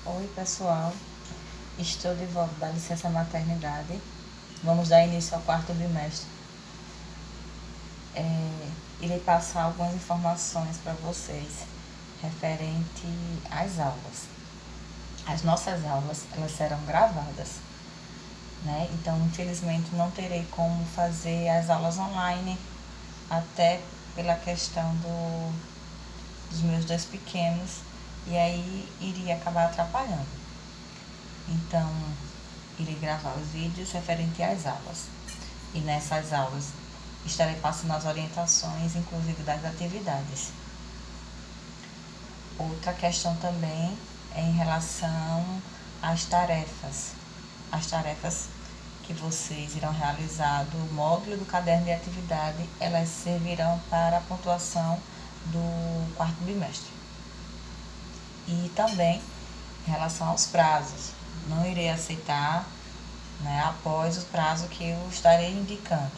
Oi, pessoal. Estou de volta da licença maternidade. Vamos dar início ao quarto bimestre. Irei passar algumas informações para vocês referente às aulas. As nossas aulas, elas serão gravadas, né? Então, infelizmente, não terei como fazer as aulas online, até pela questão dos meus dois pequenos, e aí iria acabar atrapalhando. Então, irei gravar os vídeos referente às aulas. E nessas aulas estarei passando as orientações, inclusive das atividades. Outra questão também é em relação às tarefas. As tarefas que vocês irão realizar do módulo do caderno de atividade, elas servirão para a pontuação do quarto bimestre. E também em relação aos prazos, não irei aceitar, né, após o prazo que eu estarei indicando.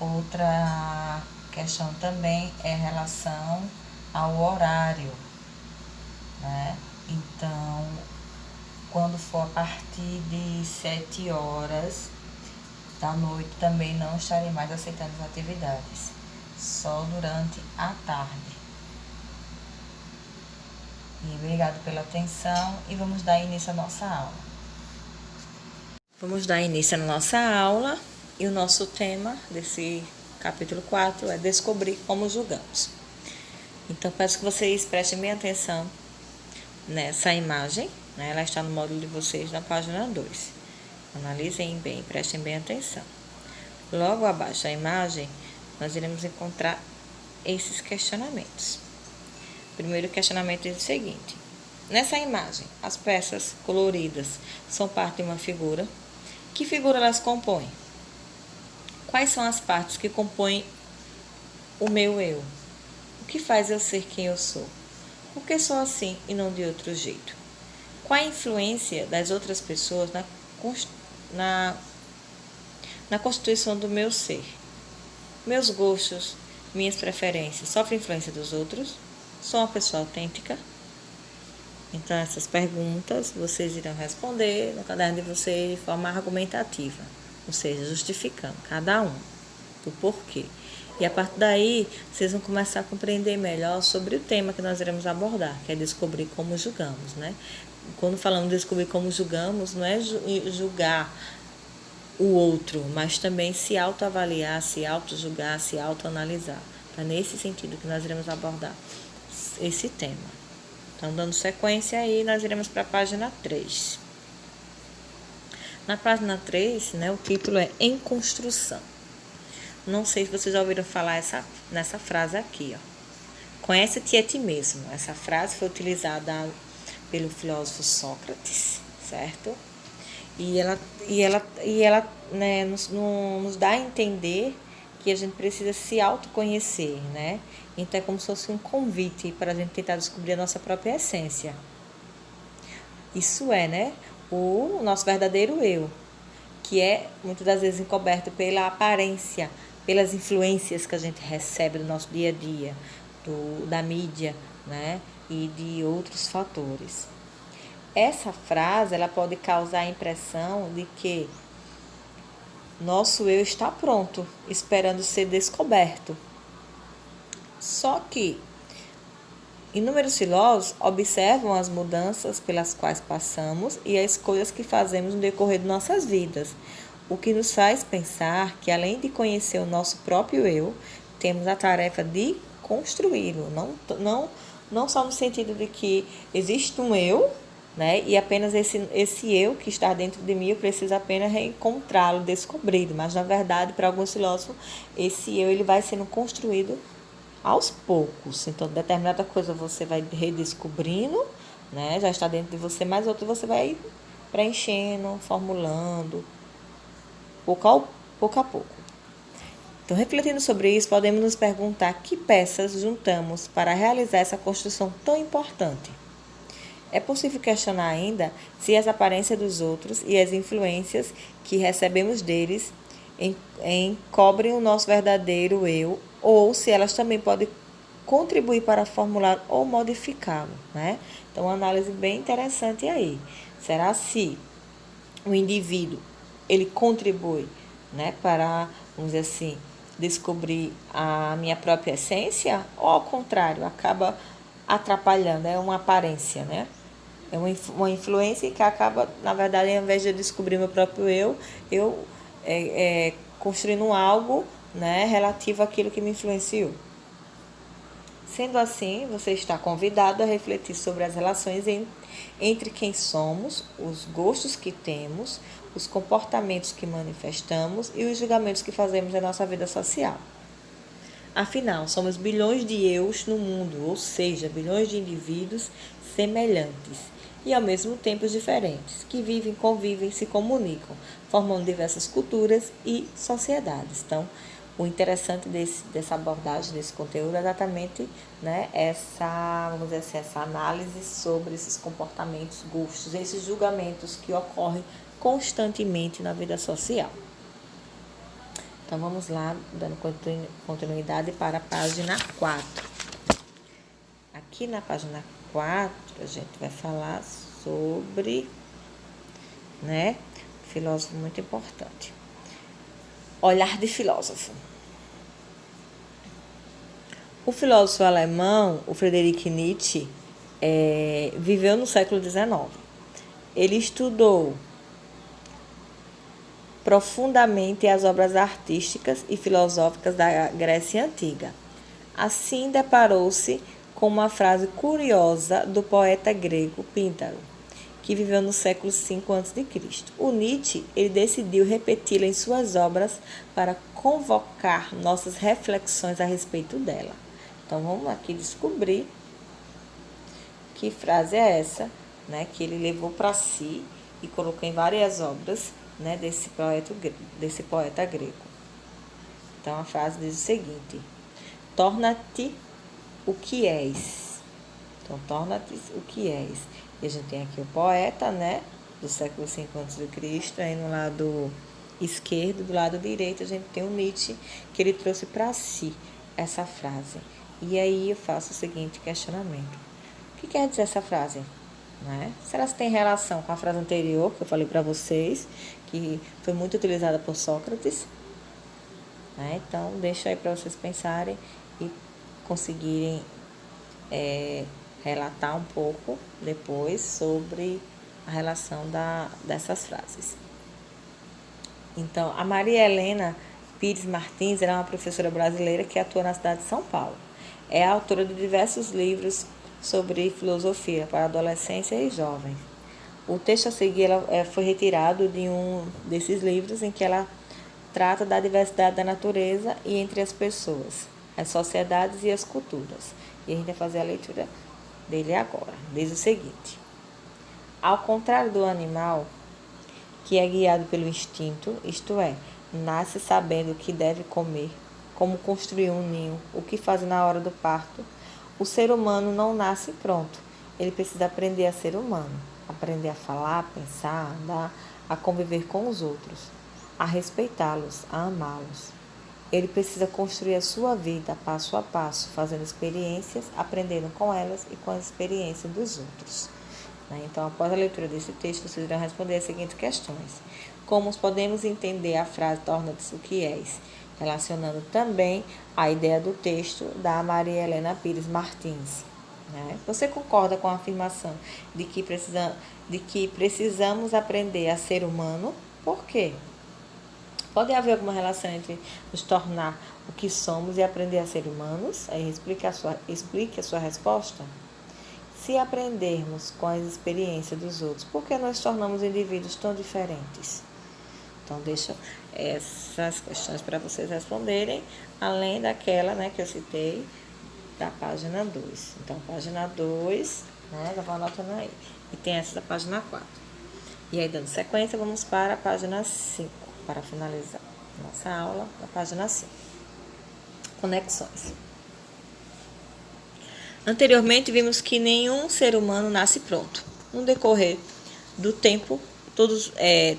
Outra questão também é em relação ao horário, né? Então, quando for a partir de 7 horas da noite, também não estarei mais aceitando as atividades, só durante a tarde. E obrigado pela atenção e vamos dar início à nossa aula. Vamos dar início à nossa aula e o nosso tema desse capítulo 4 é descobrir como julgamos. Então, peço que vocês prestem bem atenção nessa imagem, né? Ela está no módulo de vocês na página 2. Analisem bem, prestem bem atenção. Logo abaixo da imagem, nós iremos encontrar esses questionamentos. O primeiro questionamento é o seguinte: nessa imagem, as peças coloridas são parte de uma figura. Que figura elas compõem? Quais são as partes que compõem o meu eu? O que faz eu ser quem eu sou? Por que sou assim e não de outro jeito? Qual a influência das outras pessoas na constituição do meu ser? Meus gostos, minhas preferências sofrem influência dos outros? Sou uma pessoa autêntica? Então, essas perguntas vocês irão responder no caderno de vocês de forma argumentativa, ou seja, justificando cada um do porquê. E a partir daí, vocês vão começar a compreender melhor sobre o tema que nós iremos abordar, que é descobrir como julgamos, né? Quando falamos de descobrir como julgamos, não é julgar o outro, mas também se autoavaliar, se autojulgar, se autoanalisar. É nesse sentido que nós iremos abordar esse tema. Então, dando sequência aí, nós iremos para a página 3. Na página 3, né, o título é Em Construção. Não sei se vocês já ouviram falar nessa frase aqui, ó. Conhece-te a ti mesmo. Essa frase foi utilizada pelo filósofo Sócrates, certo? E ela né, nos dá a entender que a gente precisa se autoconhecer, né? Então, é como se fosse um convite para a gente tentar descobrir a nossa própria essência. Isso é, né? O nosso verdadeiro eu, que é muitas das vezes encoberto pela aparência, pelas influências que a gente recebe do nosso dia a dia, da mídia, né? E de outros fatores. Essa frase, ela pode causar a impressão de que nosso eu está pronto, esperando ser descoberto. Só que inúmeros filósofos observam as mudanças pelas quais passamos e as escolhas que fazemos no decorrer de nossas vidas, o que nos faz pensar que, além de conhecer o nosso próprio eu, temos a tarefa de construí-lo, não só no sentido de que existe um eu, né? E apenas esse eu que está dentro de mim, eu preciso apenas reencontrá-lo, descobri-lo. Mas, na verdade, para alguns filósofos, esse eu ele vai sendo construído aos poucos. Então, determinada coisa você vai redescobrindo, né? Já está dentro de você, mas outra você vai preenchendo, formulando, pouco a pouco. Então, refletindo sobre isso, podemos nos perguntar que peças juntamos para realizar essa construção tão importante. É possível questionar ainda se as aparências dos outros e as influências que recebemos deles encobrem o nosso verdadeiro eu, ou se elas também podem contribuir para formular ou modificá-lo, né? Então, uma análise bem interessante aí. Será se o indivíduo, ele contribui, né, para, vamos dizer assim, descobrir a minha própria essência, ou ao contrário, acaba atrapalhando, é uma aparência, né? É uma influência que acaba, na verdade, ao invés de eu descobrir meu próprio eu construindo algo, né, relativo àquilo que me influenciou. Sendo assim, você está convidado a refletir sobre as relações entre quem somos, os gostos que temos, os comportamentos que manifestamos e os julgamentos que fazemos na nossa vida social. Afinal, somos bilhões de eus no mundo, ou seja, bilhões de indivíduos semelhantes e ao mesmo tempo diferentes, que vivem, convivem, se comunicam, formando diversas culturas e sociedades. Então, o interessante dessa abordagem, desse conteúdo, é exatamente, né, vamos dizer assim, essa análise sobre esses comportamentos, gostos, esses julgamentos que ocorrem constantemente na vida social. Então, vamos lá, dando continuidade para a página 4. Aqui na página 4, a gente vai falar sobre, né, filósofo muito importante. Olhar de filósofo. O filósofo alemão, o Friedrich Nietzsche, viveu no século XIX. Ele estudou profundamente as obras artísticas e filosóficas da Grécia Antiga. Assim, deparou-se com uma frase curiosa do poeta grego Píndaro, que viveu no século V a.C. O Nietzsche ele decidiu repeti-la em suas obras para convocar nossas reflexões a respeito dela. Então, vamos aqui descobrir que frase é essa, né, que ele levou para si e colocou em várias obras, né, desse poeta grego. Então, a frase diz o seguinte: torna-te o que és. Então, torna-te o que és. E a gente tem aqui o poeta, né, do século V a.C., aí no lado esquerdo, do lado direito, a gente tem o Nietzsche, que ele trouxe para si essa frase. E aí eu faço o seguinte questionamento: o que quer dizer essa frase? Né? Será que tem relação com a frase anterior que eu falei para vocês, que foi muito utilizada por Sócrates? Né? Então, deixa aí para vocês pensarem e conseguirem relatar um pouco depois sobre a relação dessas frases. Então, a Maria Helena Pires Martins era uma professora brasileira que atua na cidade de São Paulo. É autora de diversos livros sobre filosofia para adolescência e jovens. O texto a seguir foi retirado de um desses livros em que ela trata da diversidade da natureza e entre as pessoas, as sociedades e as culturas. E a gente vai fazer a leitura dele agora. Diz o seguinte: ao contrário do animal, que é guiado pelo instinto, isto é, nasce sabendo o que deve comer, como construir um ninho, o que fazer na hora do parto, o ser humano não nasce pronto. Ele precisa aprender a ser humano, aprender a falar, a pensar, a andar, a conviver com os outros, a respeitá-los, a amá-los. Ele precisa construir a sua vida passo a passo, fazendo experiências, aprendendo com elas e com as experiências dos outros. Então, após a leitura desse texto, vocês irão responder as seguintes questões: como podemos entender a frase torna-te o que és, relacionando também a ideia do texto da Maria Helena Pires Martins. Você concorda com a afirmação de que precisamos aprender a ser humano? Por quê? Pode haver alguma relação entre nos tornar o que somos e aprender a ser humanos? Aí explique a sua resposta. Se aprendermos com as experiências dos outros, por que nós tornamos indivíduos tão diferentes? Então, deixo essas questões para vocês responderem, além daquela, né, que eu citei, da página 2. Então, página 2, né, já vou anotando aí. E tem essa da página 4. E aí, dando sequência, vamos para a página 5, para finalizar nossa aula, na página 5. Conexões. Anteriormente, vimos que nenhum ser humano nasce pronto. No decorrer do tempo,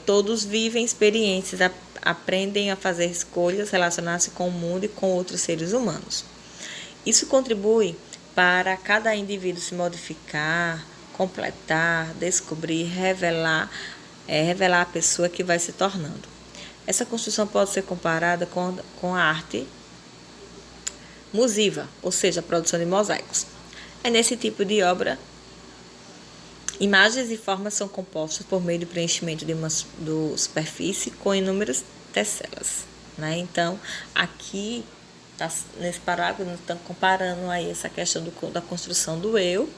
todos vivem experiências, aprendem a fazer escolhas, relacionar-se com o mundo e com outros seres humanos. Isso contribui para cada indivíduo se modificar, completar, descobrir, revelar a pessoa que vai se tornando. Essa construção pode ser comparada com a arte musiva, ou seja, a produção de mosaicos. É nesse tipo de obra, imagens e formas são compostas por meio do preenchimento de do superfície com inúmeras tecelas, né? Então, aqui, nesse parágrafo, nós estamos comparando aí essa questão da construção do eu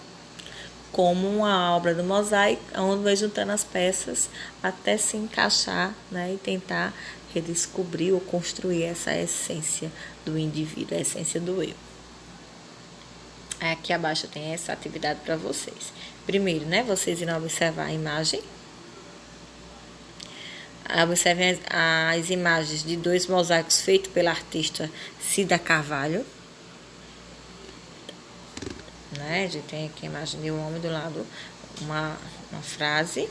como uma obra do mosaico, onde vai juntando as peças até se encaixar, né? E tentar redescobrir ou construir essa essência do indivíduo, a essência do eu. Aqui abaixo tem essa atividade para vocês. Primeiro, né, vocês irão observar a imagem. Observem as imagens de 2 mosaicos feitos pela artista Cida Carvalho. Né? A gente tem aqui a imagem de um homem do lado, uma frase.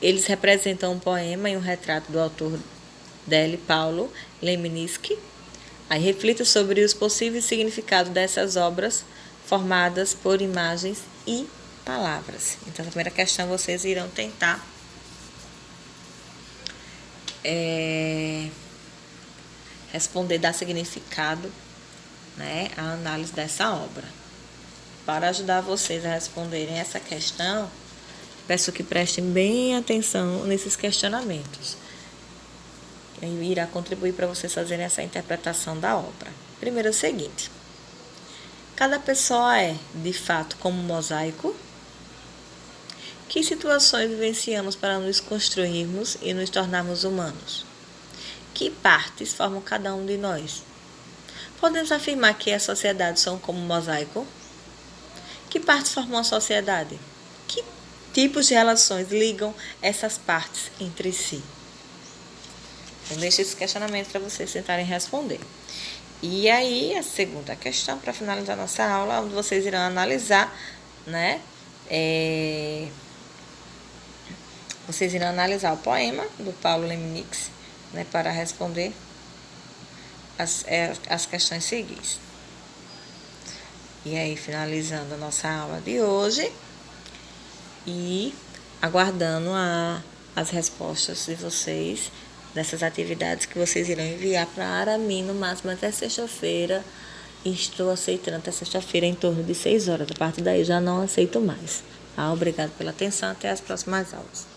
Eles representam um poema e um retrato do autor dele, Paulo Leminski. Aí reflita sobre os possíveis significados dessas obras formadas por imagens e palavras. Então, a primeira questão vocês irão tentar responder, dar significado, né, à análise dessa obra. Para ajudar vocês a responderem essa questão, peço que prestem bem atenção nesses questionamentos. Irá contribuir para vocês fazerem essa interpretação da obra. Primeiro é o seguinte: cada pessoa é, de fato, como um mosaico? Que situações vivenciamos para nos construirmos e nos tornarmos humanos? Que partes formam cada um de nós? Podemos afirmar que as sociedades são como um mosaico? Que partes formam a sociedade? Que tipos de relações ligam essas partes entre si? Então, deixo esse questionamento para vocês tentarem responder. E aí, a segunda questão, para finalizar nossa aula, onde vocês irão analisar, né? Vocês irão analisar o poema do Paulo Leminski, né? Para responder as questões seguintes. E aí, finalizando a nossa aula de hoje e aguardando as respostas de vocês dessas atividades que vocês irão enviar para mim no máximo até sexta-feira. Estou aceitando até sexta-feira em torno de 6 horas. A partir daí já não aceito mais. Obrigado pela atenção. Até as próximas aulas.